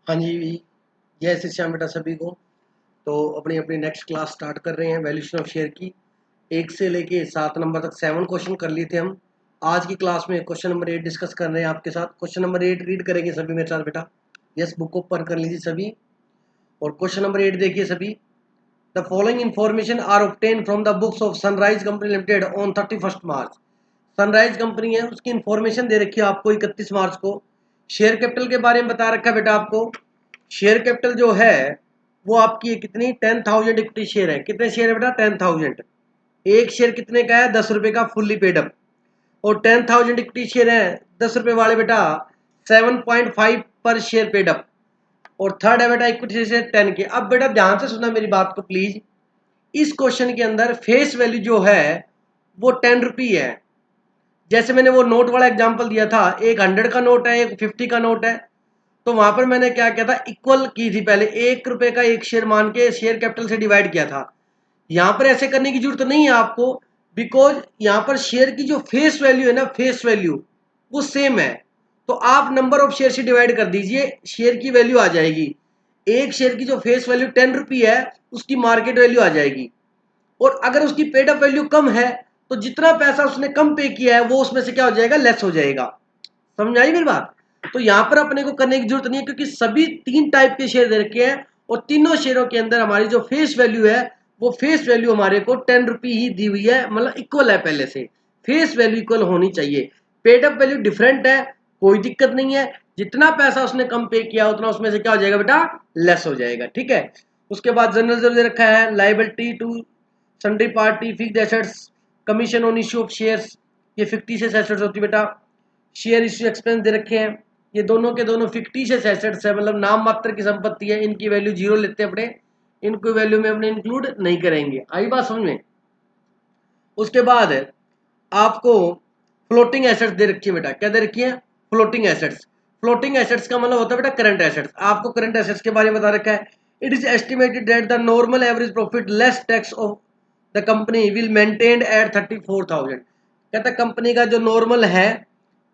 हाँ जी, जय श्री श्याम बेटा सभी को। तो अपनी अपनी नेक्स्ट क्लास स्टार्ट कर रहे हैं वैल्यूएशन ऑफ शेयर की। 1 से लेके 7 नंबर तक 7 क्वेश्चन कर लिए थे हम। आज की क्लास में क्वेश्चन नंबर 8 डिस्कस कर रहे हैं आपके साथ। क्वेश्चन नंबर 8 रीड करेंगे सभी मेरे साथ बेटा। यस, बुक ओपन कर लीजिए सभी और क्वेश्चन नंबर 8 देखिए सभी। The following information are obtain from the books of Sunrise Company Limited on 31 March. Sunrise Company है, उसकी इन्फॉर्मेशन दे रखी है आपको 31 मार्च को। शेयर कैपिटल के बारे में बता रखा है बेटा आपको। शेयर कैपिटल जो है वो आपकी कितनी 10,000 इक्विटी शेयर है। कितने शेयर है बेटा? 10,000। एक शेयर कितने का है? 10 रुपए का, फुल्ली पेड अप। और 10,000 इक्विटी शेयर है 10 रुपए वाले बेटा, 7.5 पर शेयर पेड अप। और थर्ड है बेटा इक्विटी शेयर 10 के। अब बेटा ध्यान से सुनना मेरी बात को प्लीज। इस क्वेश्चन के अंदर फेस वैल्यू जो है वो 10 रुपी है। जैसे मैंने वो नोट वाला एग्जांपल दिया था, एक 100 का नोट है, एक 50 का नोट है। तो वहां पर मैंने क्या किया था, इक्वल की थी पहले, 1 रुपए का एक शेयर मान के शेयर कैपिटल से डिवाइड किया था। यहां पर ऐसे करने की जरूरत नहीं है आपको, बिकॉज यहां पर शेयर की जो फेस वैल्यू है ना, फेस वैल्यू वो सेम है। तो आप नंबर ऑफ शेयर से डिवाइड कर दीजिए, शेयर की वैल्यू आ जाएगी। एक शेयर की जो फेस वैल्यू 10 रुपी है, उसकी मार्केट वैल्यू आ जाएगी। और अगर उसकी पेड अप वैल्यू कम है, तो जितना पैसा उसने कम पे किया है वो उसमें से क्या हो जाएगा? लेस हो जाएगा। समझ आई मेरी बात? तो यहां पर अपने को करने की जरूरत नहीं है, क्योंकि सभी 3 टाइप के शेयर दे रखे हैं और तीनों शेयरों के अंदर हमारी जो फेस वैल्यू है वो फेस वैल्यू हमारे को 10 रुपी ही दी हुई है, मतलब इक्वल है पहले से। फेस वैल्यू इक्वल होनी चाहिए। पेड अप वैल्यू डिफरेंट है, कोई दिक्कत नहीं है। जितना पैसा उसने कम पे किया उतना उसमें से क्या हो जाएगा बेटा? लेस हो जाएगा। ठीक है। उसके बाद जनरल रिजर्व दे रखा है, liability to sundry party, fixed assets, commission on issue of shares, ये फिक्टिशियस एसेट्स होती है बेटा। शेयर इश्यू एक्सपेंस दे रखे हैं, ये दोनों के दोनों फिक्टिशियस एसेट्स है, मतलब नाम मात्र की संपत्ति है। इनकी वैल्यू जीरो लेते हैं अपने, इनको वैल्यू में अपने इंक्लूड नहीं करेंगे। आई बात समझ में? उसके बाद आपको फ्लोटिंग एसेट्स दे रखी है बेटा। क्या दे रखी है? Floating assets. फ्लोटिंग एसेट्स का मतलब होता है बेटा करंट एसेट्स। आपको करंट एसेट्स के बारे में बता रखा है। It is estimated that the normal average profit less tax of the company will maintained eight 34,000। कहता है कंपनी का जो नॉर्मल है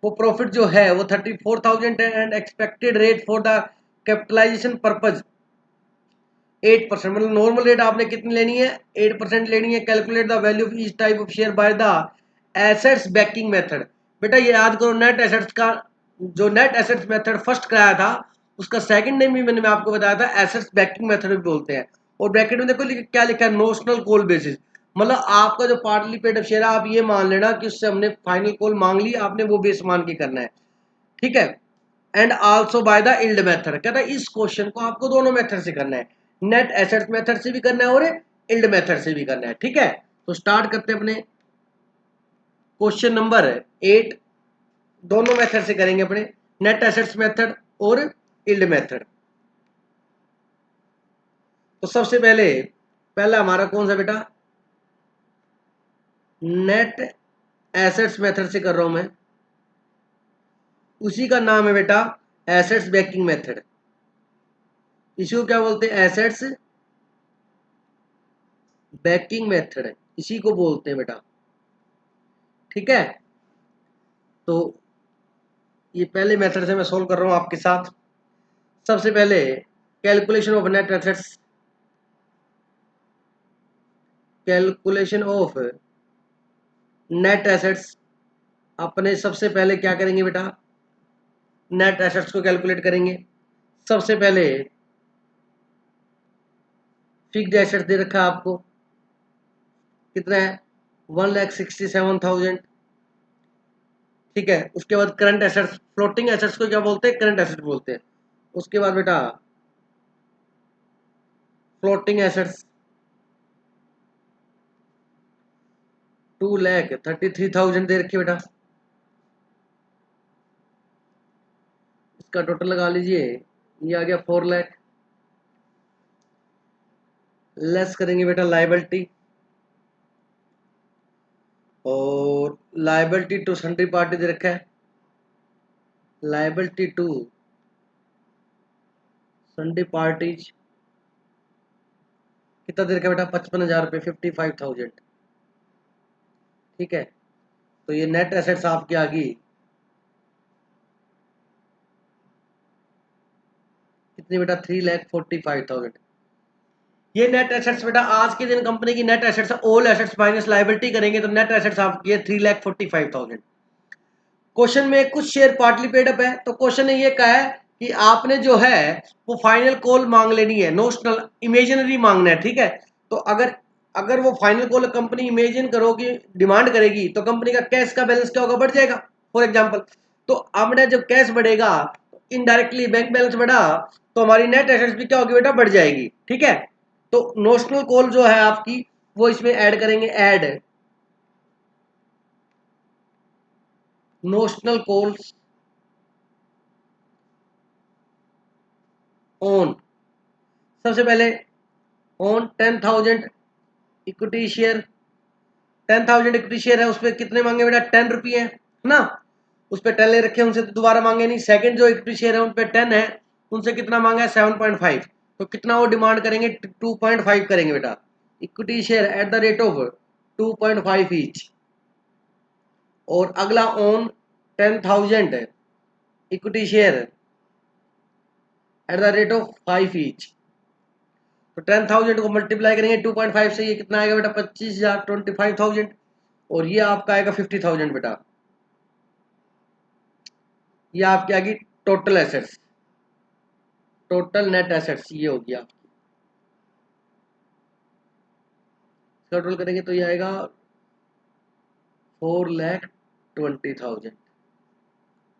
वो प्रॉफिट जो है वो 34,000 है, and expected rate for the capitalization purpose 8%। मतलब नॉर्मल रेट आपने कितनी लेनी है? 8% लेनी है। Calculate the value of each type of share by the assets banking method. बेटा ये याद करो, नेट एसेट्स का जो नेट एसेट्स मेथड फर्स्ट कराया था, उसका सेकंड नेम भी मैंने आपको बताया था, एसेट्स बैकिंग मेथड भी बोलते हैं। और ब्रैकेट में देखो क्या लिखा है, नोशनल कॉल बेसिस। मतलब आपका जो पार्टली पेड अप शेयर है, आप ये मान लेना कि उससे हमने फाइनल कॉल मांग ली, आपने वो बेस मान के करना है। ठीक है। And also by the yield method. कहता है इस क्वेश्चन को आपको दोनों मेथड से करना है, नेट एसेट्स मेथड से भी करना है और इल्ड मेथड से भी करना है। ठीक है। तो स्टार्ट करते हैं अपने क्वेश्चन नंबर 8। दोनों मेथड से करेंगे अपने, नेट एसेट्स मेथड और इल्ड मेथड। तो सबसे पहले पहला हमारा कौन सा बेटा? नेट एसेट्स मेथड से कर रहा हूं मैं। उसी का नाम है बेटा एसेट्स बैकिंग मेथड। इसी को क्या बोलते हैं? एसेट्स बैकिंग मेथड, इसी को बोलते हैं बेटा। ठीक है। तो ये पहले मेथड से मैं सोल्व कर रहा हूं आपके साथ। सबसे पहले calculation of net assets, calculation of net assets. अपने सबसे पहले क्या करेंगे बेटा? नेट एसेट्स को कैलकुलेट करेंगे। सबसे पहले फिक्स्ड एसेट्स दे रखा है आपको, कितना है? 1,67,000। ठीक है। उसके बाद करंट एसेट्स, फ्लोटिंग एसेट्स को क्या बोलते हैं? करंट एसेट्स बोलते हैं। उसके बाद बेटा फ्लोटिंग एसेट्स 2,33,000 दे रखी है बेटा। इसका टोटल लगा लीजिए, ये आ गया 4 लाख। लेस करेंगे बेटा लाइबिलिटी, और लाइबिलिटी टू सन्ड्री पार्टी दे रखा है। लाइबिलिटी टू सन्ड्री पार्टीज कितना दे रखा है बेटा? 55,000 रुपये, 55,000। ठीक है। तो ये नेट एसेट्स आपकी आ गई कितनी बेटा 3,45,000। ये नेट एसेट्स बेटा आज के दिन कंपनी की net assets, all assets minus liability करेंगे तो नेट एसेट्स आपकी है 3,45,000। क्वेश्चन में कुछ शेयर पार्टली पेड अप है, तो क्वेश्चन ने ये कहा है कि आपने जो है वो फाइनल कॉल मांग लेनी है, नोशनल इमेजिनरी मांगना है, ठीक है। तो अगर अगर वो फाइनल कॉल कंपनी इमेजिन करोगी डिमांड करेगी तो कंपनी का कैश का बैलेंस क्या होगा, बढ़ जाएगा फॉर एग्जांपल। तो हमने जब कैश बढ़ेगा इनडायरेक्टली बैंक बैलेंस बढ़ा तो हमारी नेट एसेट्स भी क्या होगी बेटा, बढ़ जाएगी, ठीक है। तो नोशनल कॉल जो है आपकी वो इसमें ऐड करेंगे, ऐड नोशनल कॉल्स ऑन, सबसे पहले on 10,000 equity share, 10,000 equity share है, उस पर कितने मांगे बेटा, 10 रुपये है ना। उस पर 10 ले रखे, उनसे तो दोबारा मांगे नहीं। सेकंड जो इक्विटी शेयर है उन पर 10 है, उनसे कितना मांगा है 7.5, तो कितना वो डिमांड करेंगे 2.5 करेंगे बेटा, equity share at the rate of 2.5 each. और अगला on 10,000 equity share at the rate of 5 each. तो 10,000 को मल्टीप्लाई करेंगे 2.5 से, ये कितना आएगा बेटा 25,000, 25,000। और ये आपका आएगा 50,000 बेटा। ये आपकी आएगी total assets, total net assets ये हो गया। टोटल करेंगे तो ये आएगा 4,20,000,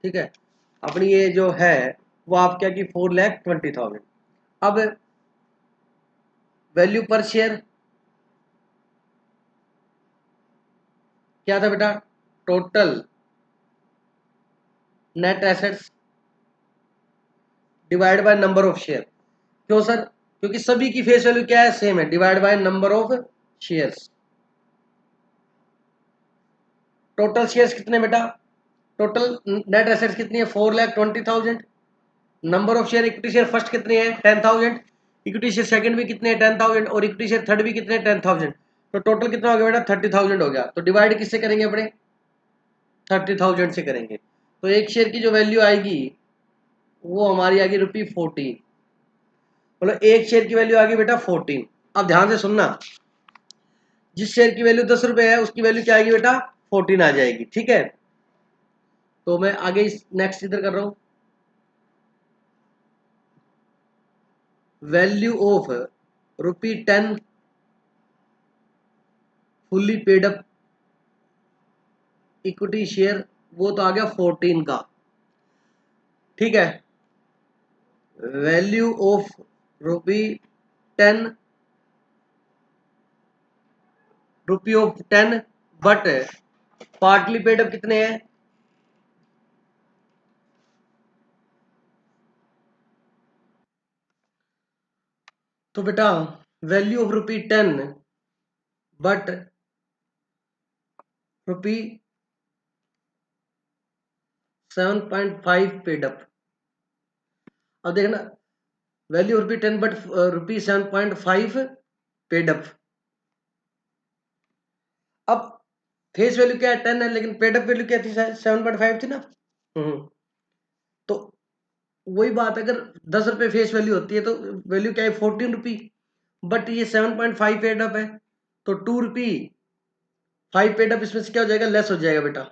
ठीक है। अपनी ये जो है वो आप क्या की 4,20,000। अब वैल्यू पर शेयर क्या था बेटा, total net assets divide by number of share. क्यों सर, क्योंकि सभी की फेस वैल्यू क्या है, सेम है, divide by number of shares. Total shares कितने बेटा, टोटल नेट एसेट्स कितनी है 4,20,000। Number of share equity share first कितने हैं 10,000, इक्विटी शेयर सेकंड भी कितने हैं 10,000, और इक्विटी शेयर थर्ड भी कितने हैं 10,000। तो टोटल कितना हो गया बेटा 30,000 हो गया। तो डिवाइड किससे करेंगे अपने, 30,000 से करेंगे। तो एक शेयर की जो वैल्यू आएगी वो हमारी आएगी ₹14। बोलो एक शेयर की वैल्यू आ गई बेटा 14। अब ध्यान से सुनना, जिस शेयर की वैल्यू 10 रुपए है उसकी वैल्यू क्या आएगी बेटा 14 आ जाएगी, ठीक है। तो मैं आगे नेक्स्ट इधर कर रहा हूं, value of ₹10 fully paid up equity share, वो तो आ गया 14 का, ठीक है। Value of ₹10 rupee of 10 but partly paid up कितने हैं, तो बेटा value of ₹10 but rupee 7.5 paid up. अब देखना, value of ₹10 but rupee 7.5 paid up. अब फेस वैल्यू क्या है 10 है, लेकिन पेड अप वैल्यू क्या थी 7.5 थी ना। तो वही बात, अगर 10 रुपए फेस वैल्यू होती है तो वैल्यू क्या है 14 रुपी, बट ये 7.5 पेड अप है तो 2 रुपी 5 पेड अप इसमें से क्या हो जाएगा, लेस हो जाएगा बेटा।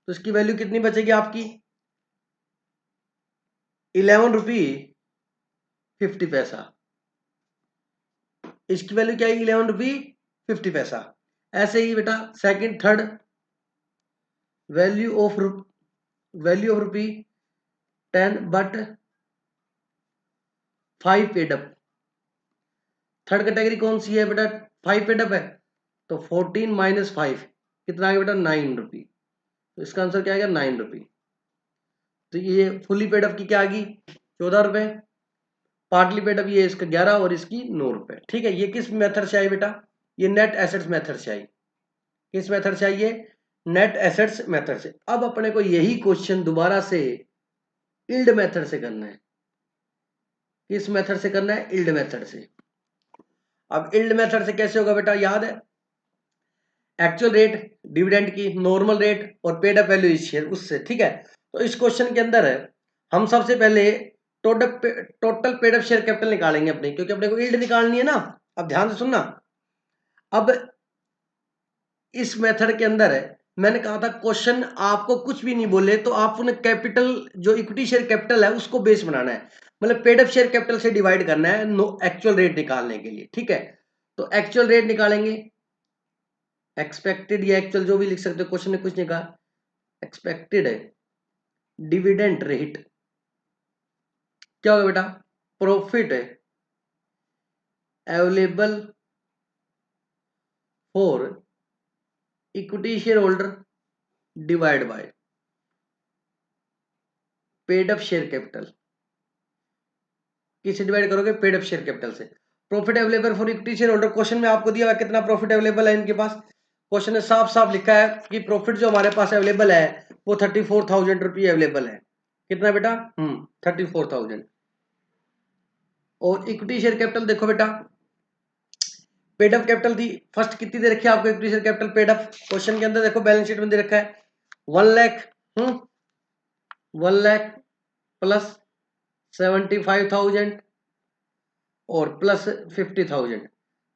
तो इसकी वैल्यू कितनी बचेगी आपकी 11 रुपी 50 पैसा। इसकी वैल्यू क्या है 11 रुपी 50 पैसा। ऐसे ही बेटा second third, value of rupee 10 but 5 paid up. Third category कौन सी है बेटा, 5 पेड अप है, तो 14 माइनस 5 कितना आ गया बेटा 9 रुपी। तो इसका आंसर क्या आएगा 9 रुपी। तो ये फुली पेड अप की क्या आ गई 14 रुपए, पार्टली पेड अप ये इसका 11 और इसकी 9 रुपए, ठीक है। ये किस मेथड से आई बेटा, ये नेट एसेट्स मेथड से आई। किस मेथड से आई ये, नेट एसेट्स मेथड से। अब अपने को यही क्वेश्चन दोबारा से इल्ड मेथड से करना है। किस मेथड से करना है, इल्ड मेथड से। अब इल्ड मेथड से कैसे होगा बेटा, याद है एक्चुअल रेट डिविडेंड की, नॉर्मल रेट और पेड अप वैल्यू इस शेयर उससे, ठीक है। तो इस क्वेश्चन के अंदर है हम सबसे पहले total paid up share capital निकालेंगे अपने, क्योंकि अपने को यील्ड निकालनी है ना। अब ध्यान से सुनना, अब इस मेथड के अंदर है, मैंने कहा था क्वेश्चन आपको कुछ भी नहीं बोले तो आपने कैपिटल जो इक्विटी शेयर कैपिटल है उसको बेस बनाना है, मतलब पेड अप शेयर कैपिटल से डिवाइड करना है एक्चुअल रेट निकालने के लिए। ठीक है, तो एक्चुअल रेट निकालेंगे, एक्सपेक्टेड या एक्चुअल जो भी लिख सकते हो, क्वेश्चन ने कुछ नहीं कहा, एक्सपेक्टेड है डिविडेंड रेट क्या होगा बेटा, प्रॉफिट है available for equity share holder divide by paid up share capital. किससे डिवाइड करोगे, पेड अप शेयर कैपिटल से। Profit available for equity share holder, question में आपको दिया हुआ कितना प्रॉफिट अवेलेबल है इनके पास, क्वेश्चन में साफ साफ लिखा है कि प्रॉफिट जो हमारे पास अवेलेबल है वो 34,000 रुपये अवेलेबल है। कितना बेटा, 34,000। और इक्विटी शेयर कैपिटल देखो बेटा, पेड अप कैपिटल थी फर्स्ट, कितनी दे रखी है आपको equity share capital paid up, question के अंदर देखो बैलेंस शीट में दे रखा है 1 लाख, 1 लाख प्लस 75,000 और प्लस 50,000,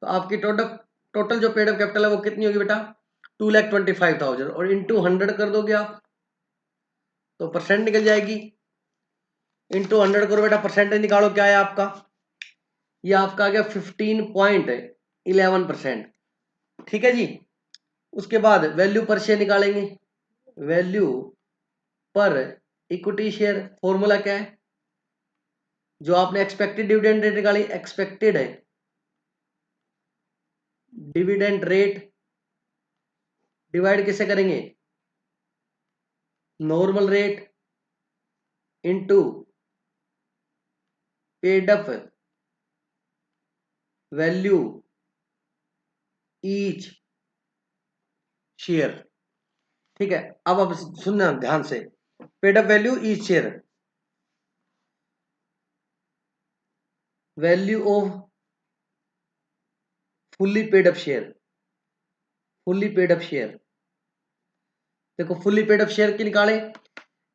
तो आपकी टोटल जो पेड अप कैपिटल है वो कितनी होगी बेटा, 2,25,000 और इंटू 100 कर दोगे आप तो परसेंट निकल जाएगी। इंटू 100 करो बेटा, परसेंटेज निकालो क्या है आपका, ये आपका आ गया 15.11%। ठीक है जी, उसके बाद वैल्यू पर शेयर निकालेंगे, value per equity share formula क्या है, जो आपने एक्सपेक्टेड डिविडेंड रेट निकाली, एक्सपेक्टेड है डिविडेंड रेट डिवाइड किससे करेंगे, normal rate into paid up value each share. ठीक है, अब सुनना ध्यान से, paid up value each share, value off fully paid up share, fully paid up share देखो, फुल्ली पेड अप शेयर की निकाले,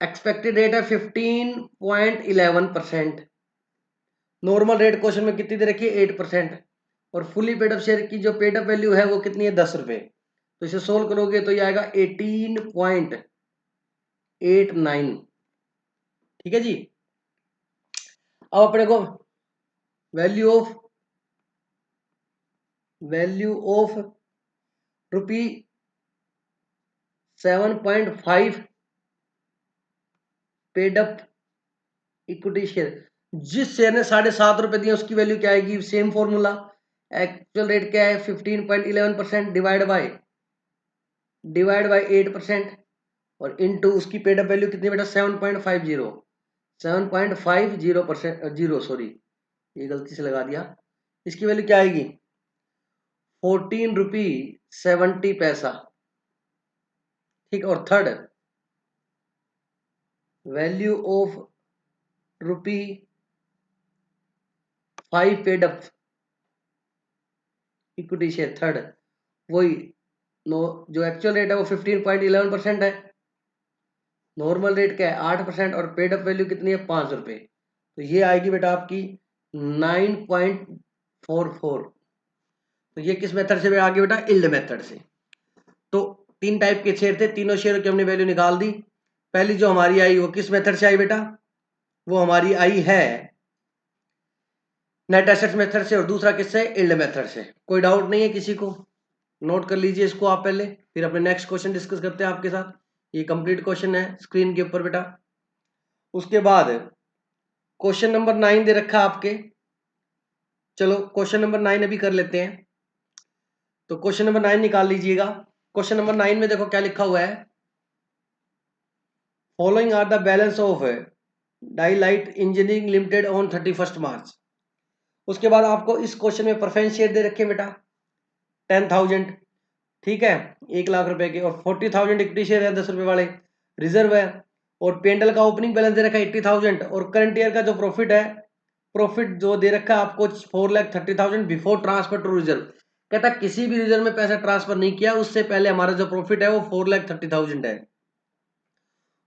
एक्सपेक्टेड रेट है 15.11%, नॉर्मल रेट क्वेश्चन में कितनी दे रखी है 8%, और फुल्ली पेड अप शेयर की जो पेड अप वैल्यू है वो कितनी है 10 रुपए, तो इसे सोल्व करोगे तो ये आएगा 18.89। ठीक है जी, अब अपने को value of rupee 7.5 paid up equity share, जिस शेयर ने 7.5 रुपए दिए उसकी वैल्यू क्या आएगी, सेम फॉर्मूला, एक्चुअल रेट क्या है 15.11% डिवाइड बाय 8% और इनटू उसकी पेड अप वैल्यू कितनी बेटा 7.50 जीरो, सॉरी ये गलती से लगा दिया, इसकी वैल्यू क्या आएगी 14 रुपये 70 पैसा। ठीक, और third value of rupee 5 paid up equity share, third वही जो एक्चुअल रेट है वो 15.11% है, नॉर्मल रेट क्या है 8% और पेड अप वैल्यू कितनी है 5 रुपए, तो ये आएगी बेटा आपकी 9.44। तो ये किस मेथड से आगे बेटा, इल्ड मेथड से। तो 3 टाइप के शेयर थे, तीनों शेयरों की हमने वैल्यू निकाल दी। पहली जो हमारी आई वो किस मेथड से आई बेटा, वो हमारी आई है नेट एसेट्स मेथड से, और दूसरा किससे, इल्ड मेथड से। कोई डाउट नहीं है किसी को, नोट कर लीजिए इसको आप पहले, फिर अपने नेक्स्ट क्वेश्चन डिस्कस करते हैं आपके साथ। ये कंप्लीट क्वेश्चन है स्क्रीन के ऊपर बेटा। उसके बाद क्वेश्चन नंबर 9 दे रखा है आपके, चलो क्वेश्चन नंबर 9 अभी कर लेते हैं। तो क्वेश्चन नंबर 9 निकाल लीजिएगा। क्वेश्चन नंबर 9 में देखो क्या लिखा हुआ है, following are the balance of delight engineering limited on 31 March. उसके बाद आपको इस क्वेश्चन में प्रेफरेंस शेयर दे रखे बेटा 10,000, ठीक है 1 लाख रुपए के, और 40,000 इक्विटी शेयर है 10 रुपए वाले, रिजर्व है, और पेंडल का ओपनिंग बैलेंस दे रखा है 80,000, और करंट ईयर का जो प्रॉफिट है, प्रॉफिट जो दे रखा है आपको 4,30,000 बिफोर ट्रांसफर टू रिजर्व। कहता किसी भी रिजर्व में पैसा ट्रांसफर नहीं किया उससे पहले हमारा जो प्रॉफिट है वो 4,30,000 है।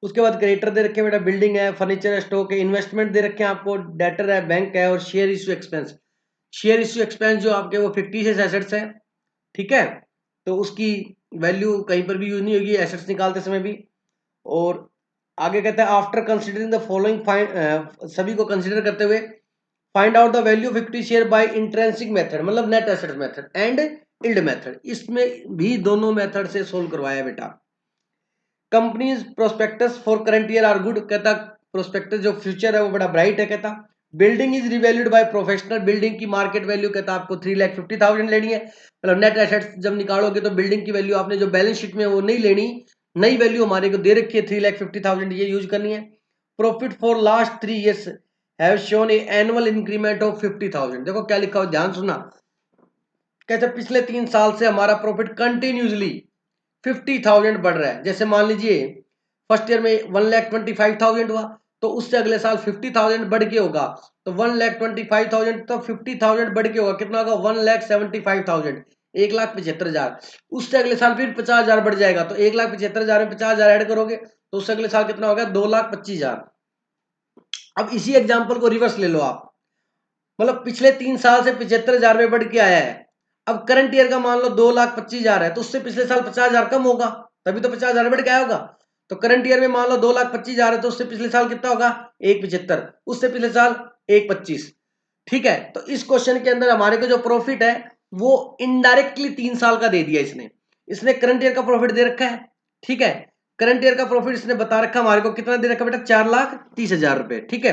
उसके बाद क्रेडिटर दे रखे हैं बेटा, बिल्डिंग है, फर्नीचर है, स्टॉक है, इन्वेस्टमेंट दे रखे हैं आपको, डेटर है, बैंक है, और share issue expense. Share issue expense जो आपके वो फिक्टिशियस एसेट्स है, ठीक है, तो उसकी वैल्यू कहीं पर भी यूज नहीं होगी एसेट्स निकालते समय भी। और आगे कहता है आफ्टर कंसिडरिंग द फॉलोइंग, सभी को कंसिडर करते हुए find out the value of equity share by intrinsic method, मतलब net assets method and yield method, इसमें भी दोनों मेथड से सोल्व करवाया बेटा। Companies prospectus for current year are good, कहता प्रोस्पेक्टस जो फ्यूचर है वो बड़ा ब्राइट है। कहता building is revalued by professional, building की मार्केट वैल्यू कहता आपको 3,50,000 लेनी है, मतलब नेट एसेट्स जब निकालोगे तो बिल्डिंग की वैल्यू आपने जो बैलेंस शीट में वो नहीं लेनी, नई वैल्यू हमारे को दे रखी है 3,50,000, ये यूज करनी है। Profit for last 3 years have shown A annual increment of 50,000, देखो क्या लिखा हो, ध्यान सुनना। कहते पिछले 3 साल से हमारा प्रॉफिट कंटिन्यूसली 50,000 बढ़ रहा है। जैसे मान लीजिए फर्स्ट ईयर में 1,25,000 हुआ, तो उससे अगले साल 50,000 बढ़ के होगा, तो 1,25,000 तो 50,000 बढ़ के होगा, कितना होगा 1,75,000, 1,75,000। उससे अगले साल फिर 50,000 बढ़ जाएगा, तो 1,75,000 में 50,000 ऐड करोगे तो उससे अगले साल कितना होगा 2,25,000। अब इसी एग्जाम्पल को रिवर्स ले लो आप, मतलब पिछले 3 साल से 75,000 में बढ़ के आया है। अब करंट ईयर का मान लो 2,25,000 है, तो उससे पिछले साल 50,000 कम होगा, तभी तो 50,000 बढ़ के आया होगा। तो करंट ईयर में मान लो 2,25,000 है, तो उससे पिछले साल कितना होगा 1,75, उससे पिछले साल 1,25। ठीक है, तो इस क्वेश्चन के अंदर हमारे को जो प्रॉफिट है वो इनडायरेक्टली 3 साल का दे दिया इसने। इसने करंट ईयर का प्रॉफिट दे रखा है, ठीक है, करंट ईयर का प्रॉफिट इसने बता रखा हमारे को कितना दे रखा बेटा 4,30,000 रुपए, ठीक है।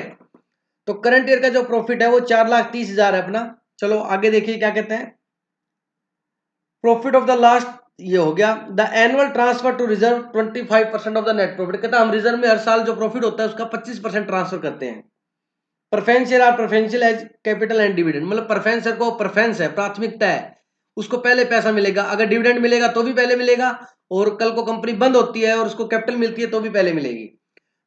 तो करंट ईयर का जो प्रॉफिट है वो 4,30,000 है अपना। चलो आगे देखिए क्या कहते हैं, प्रॉफिट ऑफ द लास्ट, ये हो गया the annual transfer to reserve 25% of the net profit, कहता हम रिजर्व में हर साल जो प्रॉफिट होता है उसका 25% ट्रांसफर करते हैं। Preferential are preferential as capital and dividend, मतलब प्रेफरेंस को प्रेफरेंस है, प्राथमिकता है, उसको पहले पैसा मिलेगा, अगर डिविडेंड मिलेगा तो भी पहले मिलेगा, और कल को कंपनी बंद होती है और उसको कैपिटल मिलती है तो भी पहले मिलेगी।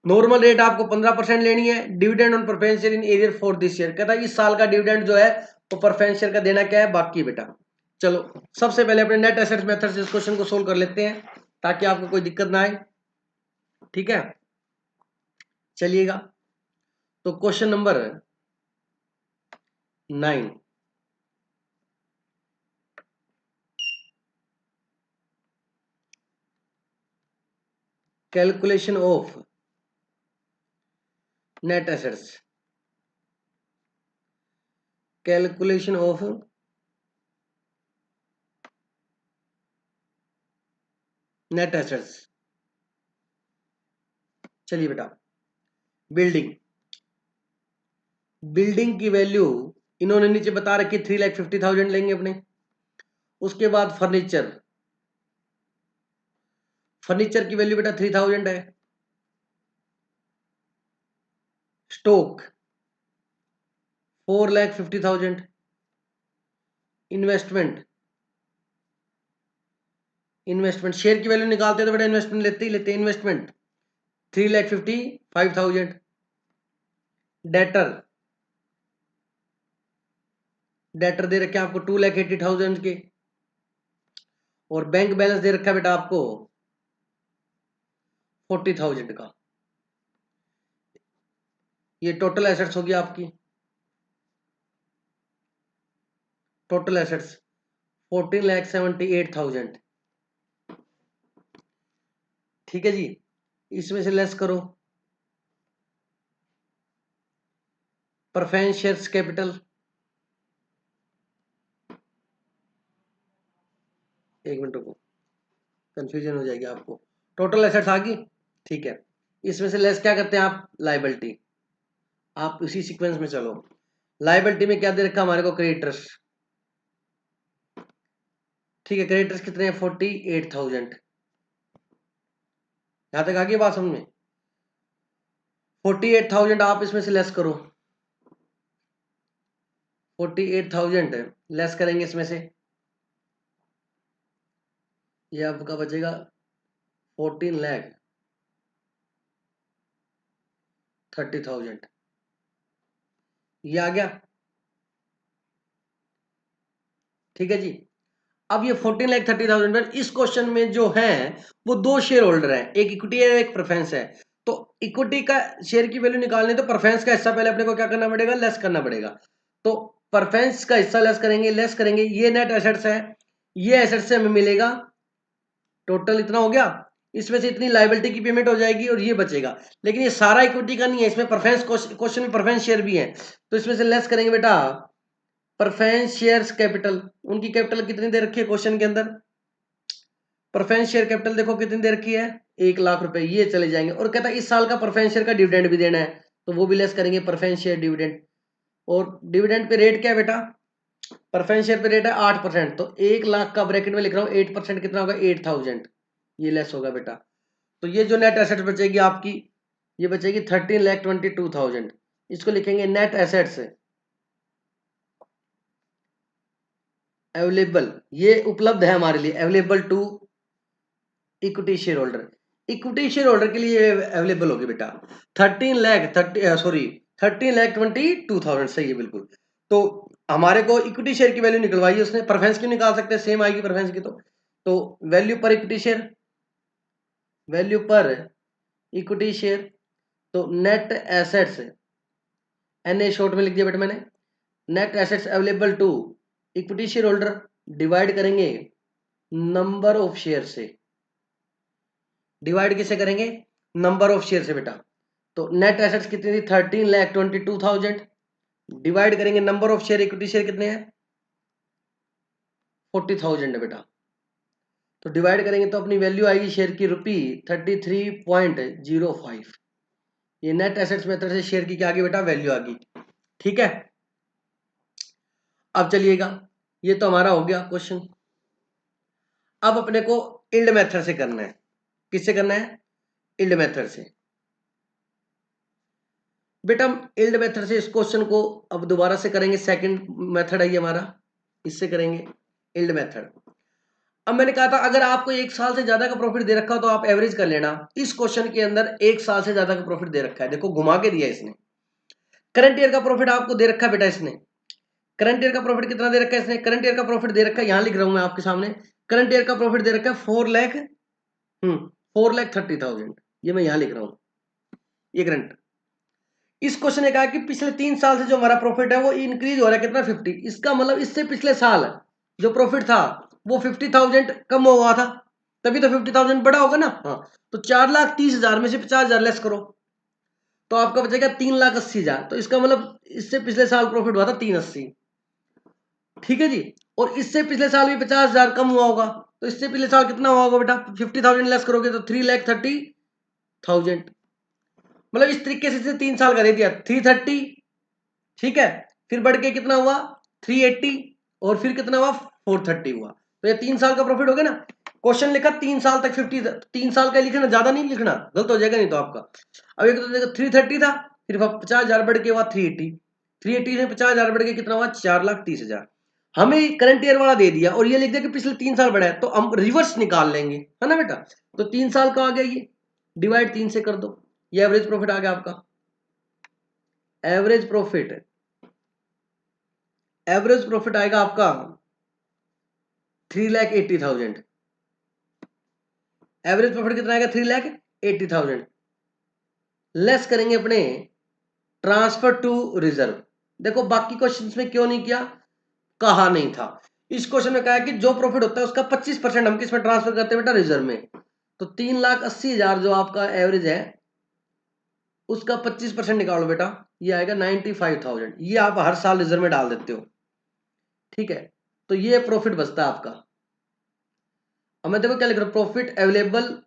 नॉर्मल रेट आपको 15% लेनी है, dividend on preferential in arrear for this year, कहता है इस साल का डिविडेंड जो है वो प्रेफरेंशियल का देना क्या है बाकी बेटा। चलो सबसे पहले अपने नेट एसेट्स मेथड से इस क्वेश्चन को सोल्व कर लेते हैं ताकि आपको कोई दिक्कत ना आए, ठीक है। चलिएगा, तो question number 9, calculation of net assets, calculation of net assets. चलिए बेटा, बिल्डिंग, बिल्डिंग की वैल्यू इन्होंने नीचे बता रखी 3,50,000 लेंगे अपने। उसके बाद फर्नीचर, फर्नीचर की वैल्यू बेटा 3,000 है। स्टॉक 4,50,000। इन्वेस्टमेंट, इन्वेस्टमेंट शेयर की वैल्यू निकालते हैं तो बेटा इन्वेस्टमेंट लेते ही लेते हैं, इन्वेस्टमेंट 3,55,000। डेटर, डेटर दे रखे आपको 2,80,000 के, और बैंक बैलेंस दे रखा है बेटा आपको 40,000 का। ये टोटल एसेट्स होगी आपकी, टोटल एसेट्स 14,78,000, ठीक है जी। इसमें से लेस करो प्रेफरेंस शेयर्स कैपिटल, एक मिनट को कंफ्यूजन हो जाएगी आपको, टोटल एसेट्स आ गई, ठीक है। इसमें से लेस क्या करते हैं आप, लायबिलिटी, आप उसी सीक्वेंस में चलो। लायबिलिटी में क्या दे रखा हमारे को, क्रेडिटर्स, ठीक है, क्रेडिटर्स कितने हैं 48,000। यहां तक आ गई बात समझ में, 48,000 आप इसमें से लेस करो, 48,000 लेस करेंगे इसमें से, ये आपका बचेगा 14,30,000, ये आ गया, ठीक है जी। अब ये 14,30,000 इस क्वेश्चन में जो है वो दो शेयर होल्डर है, एक इक्विटी है एक प्रेफरेंस है। तो इक्विटी का शेयर की वैल्यू निकालनी तो प्रेफरेंस का हिस्सा पहले अपने को क्या करना पड़ेगा, लेस करना पड़ेगा। तो प्रेफरेंस का हिस्सा लेस करेंगे, ये नेट एसेट्स है, ये एसेट्स से हमें मिलेगा, टोटल इतना हो गया, इसमें से इतनी लायबिलिटी की पेमेंट हो जाएगी और ये बचेगा। लेकिन ये सारा इक्विटी का नहीं है, इसमें प्रेफरेंस क्वेश्चन में प्रेफरेंस शेयर भी है, तो इसमें से लेस करेंगे बेटा प्रेफरेंस शेयर्स कैपिटल। उनकी कैपिटल कितनी दे रखी है क्वेश्चन के अंदर, प्रेफरेंस शेयर कैपिटल देखो कितनी दे रखी है, 1,00,000 रुपए, ये चले जाएंगे। और कहता है इस साल का प्रेफरेंस शेयर का डिविडेंड भी देना है, तो वो भी लेस करेंगे प्रेफरेंस शेयर डिविडेंड। और डिविडेंड पे रेट क्या है बेटा, प्रेफरेंस शेयर पे रेट है 8%, तो 1,00,000 का ब्रैकेट में लिख रहा हूँ, 8% कितना होगा, 8,000, ये लेस होगा बेटा। तो ये जो नेट एसेट बचेगी आपकी, ये बचेगी 13,22,000, इसको लिखेंगे नेट एसेट्स अवेलेबल, ये उपलब्ध है हमारे लिए, available to equity share holder. Equity share holder के लिए अवेलेबल होगी बेटा 13,22,000, सही है बिल्कुल। तो हमारे को इक्विटी शेयर की वैल्यू निकलवाई उसने, प्रेफरेंस क्यों निकाल सकते हैं, सेम आएगी प्रेफरेंस की। तो value per equity share, value per equity share, तो नेट एसेट्स, एनए शॉर्ट में लिख दिया बेटा मैंने, net assets available to equity share holder divide करेंगे नंबर ऑफ शेयर से, डिवाइड किसे करेंगे, नंबर ऑफ शेयर से बेटा। तो नेट एसेट्स कितनी थी, 13,22,000, डिवाइड करेंगे number of share, equity share कितने हैं, 40,000 है बेटा। तो डिवाइड करेंगे तो अपनी वैल्यू आएगी शेयर की ₹33.05। ये नेट एसेट्स मेथड से शेयर की क्या आ गई बेटा, वैल्यू आ गई। ठीक है, अब चलिएगा, ये तो हमारा हो गया क्वेश्चन। अब अपने को इल्ड मेथड से करना है, किससे करना है, इल्ड मेथड से। बेटा हम इल्ड मेथड से इस क्वेश्चन को अब दोबारा से करेंगे, सेकंड मेथड है ये हमारा, इससे करेंगे इल्ड मेथड। अब मैंने कहा था अगर आपको 1 साल से ज्यादा का प्रॉफिट दे रखा हो तो आप एवरेज कर लेना। इस क्वेश्चन के अंदर 1 साल से ज्यादा का प्रॉफिट दे रखा है, देखो घुमा के दिया इसने। करंट ईयर का प्रॉफिट आपको दे रखा है बेटा इसने, करंट ईयर का प्रॉफिट कितना दे रखा है इसने, करंट ईयर का प्रॉफिट दे रखा है, यहां लिख रहा हूं मैं आपके सामने, करंट ईयर का प्रॉफिट दे रखा है 4,30,000, ये मैं यहां लिख रहा हूं, ये करंट। इस क्वेश्चन ने कहा कि पिछले 3 साल से जो हमारा प्रॉफिट है वो इंक्रीज हो रहा है कितना, 50। इसका मतलब इससे पिछले साल जो प्रॉफिट था वो 50,000 कम हुआ था, तभी तो 50,000 बड़ा होगा ना। हाँ, तो 4,30,000 में से 50,000 लेस करो तो आपका बचेगा 3,80,000। तो इसका मतलब इससे पिछले साल प्रॉफिट हुआ था 380, ठीक है जी। और इससे पिछले साल भी 50,000 कम हुआ होगा, तो इससे पिछले साल कितना हुआ होगा बेटा, 50,000 लेस करोगे तो 3,30,000। मतलब इस तरीके से 3 साल का दे दिया 330, ठीक है, फिर बढ़ के कितना हुआ 380, और फिर कितना हुआ 430 हुआ। तो ये 3 साल का प्रॉफिट हो गया ना। क्वेश्चन लिखा 3 साल तक 50, 3 साल का लिखना, ज्यादा नहीं लिखना, गलत हो जाएगा नहीं तो आपका। अब एक तो देखो 330 था, फिर 50,000 बढ़ के हुआ 380, 380 में 50,000 बढ़ के कितना हुआ 4,30,000। हमें करंट ईयर वाला दे दिया और ये लिख दिया कि पिछले 3 साल बढ़ा है, तो हम रिवर्स निकाल लेंगे, है ना बेटा। तो 3 साल का आ गया ये, डिवाइड 3 से कर दो, ये एवरेज प्रॉफिट आ गया आपका। एवरेज प्रॉफिट, एवरेज प्रॉफिट आएगा आपका 3,80,000। एवरेज प्रॉफिट कितना आएगा 3,80,000, लेस करेंगे अपने ट्रांसफर टू रिजर्व। देखो बाकी क्वेश्चंस में क्यों नहीं किया, कहा नहीं था। इस क्वेश्चन में कहा है कि जो प्रॉफिट होता है उसका 25% हम किस में ट्रांसफर करते हैं बेटा, रिजर्व में। तो 3,80,000 जो आपका एवरेज है उसका 25% निकालो बेटा, ये आएगा 95,000। ये आप हर साल रिजर्व में डाल देते हो, ठीक है। तो ये प्रॉफिट बचता है आपका। अब मैं देखो क्या लिख रहा हूं, profit available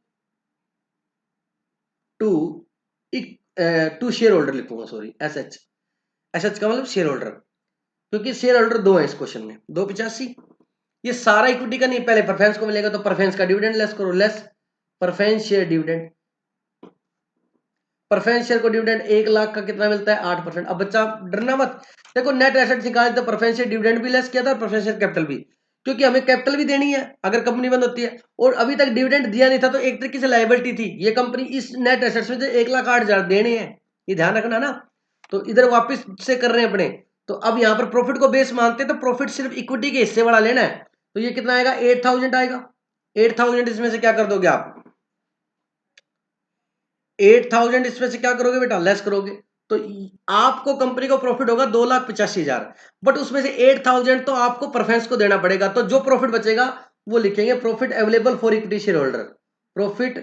to to share holder लिखूंगा, सॉरी एसएच, एसएच का मतलब शेयर होल्डर, क्योंकि शेयर होल्डर दो है इस क्वेश्चन में, 285। ये सारा इक्विटी का नहीं, पहले प्रेफरेंस को मिलेगा तो प्रेफरेंस का डिविडेंड लेस करो, less preference share dividend. Preference share को डिविडेंड 1,00,000 का कितना मिलता है 8%। अब बच्चा डरना मत, देखो नेट एसेट निकाले तो प्रेफरेंस शेयर डिविडेंड भी लेस किया था, प्रेफरेंस शेयर कैपिटल भी, क्योंकि हमें कैपिटल भी देनी है अगर कंपनी बंद होती है, और अभी तक डिविडेंड दिया नहीं था, तो एक तरीके से लायबिलिटी थी ये कंपनी, इस नेट एसेट्स में 1,08,000 देने हैं, ये ध्यान रखना ना। तो इधर वापस से कर रहे हैं अपने, तो अब यहाँ पर प्रॉफिट को बेस मानते हैं, तो प्रॉफिट सिर्फ इक्विटी के हिस्से वाला लेना है। तो ये कितना आएगा 8,000 आएगा, 8,000 इसमें से क्या कर दोगे आप, 8,000 इसमें से क्या करोगे बेटा, लेस करोगे, तो आपको कंपनी को प्रॉफिट होगा 2,85,000, बट उसमें से 8,000 तो आपको प्रेफरेंस को देना पड़ेगा, तो जो प्रॉफिट बचेगा वो लिखेंगे profit available for equity share holder, profit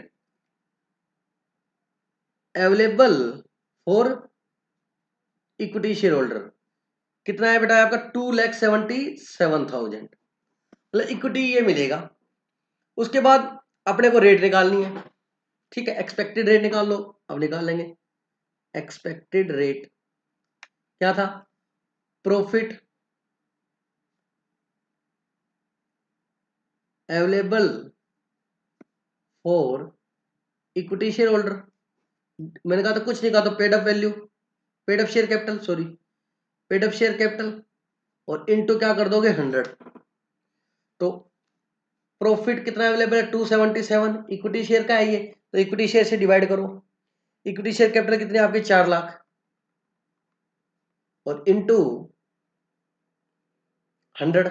available for equity share holder कितना है बेटा आपका 2,77,000, मतलब इक्विटी ये मिलेगा। उसके बाद अपने को रेट निकालनी है, ठीक है, एक्सपेक्टेड रेट निकाल लो, अब निकाल लेंगे। एक्सपेक्टेड रेट क्या था, profit available for equity share holder, मैंने कहा था कुछ नहीं कहा, तो paid up value, paid up share capital, sorry paid up share capital, और इनटू क्या कर दोगे 100, तो प्रॉफिट कितना अवेलेबल है 277, इक्विटी शेयर का है ये, तो इक्विटी शेयर से डिवाइड करो, इक्विटी शेयर कैपिटल कितनी आपकी 4 लाख, और इनटू 100,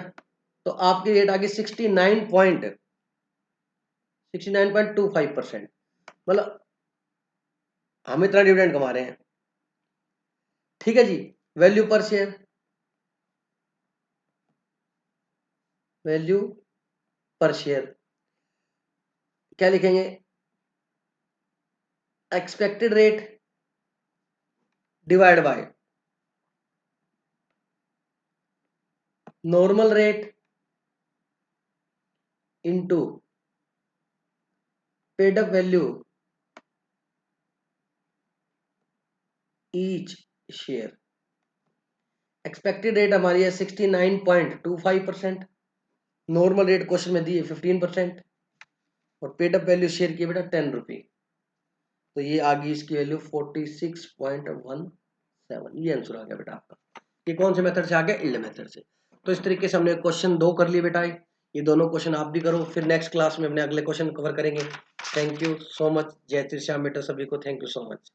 तो आपकी रेट आ गई 69.25%, मतलब हम इतना डिविडेंड कमा रहे हैं, ठीक है जी। वैल्यू पर शेयर, वैल्यू पर शेयर क्या लिखेंगे, expected rate divide by normal rate into paid up value each share. Expected rate हमारी है 69.25%, नॉर्मल रेट क्वेश्चन में दी है 15%, और पेड अप वैल्यू शेयर की बेटा 10 रुपये, तो ये आ गई इसकी वैल्यू 46.17, ये आंसर आ गया बेटा आपका। ये कौन से मेथड से आ गया, इल्ड मेथड से। तो इस तरीके से हमने क्वेश्चन 2 कर लिए बेटा, ये दोनों क्वेश्चन आप भी करो, फिर नेक्स्ट क्लास में अपने अगले क्वेश्चन कवर करेंगे। थैंक यू सो मच, जय श्री श्याम बेटा, सभी को थैंक यू सो मच।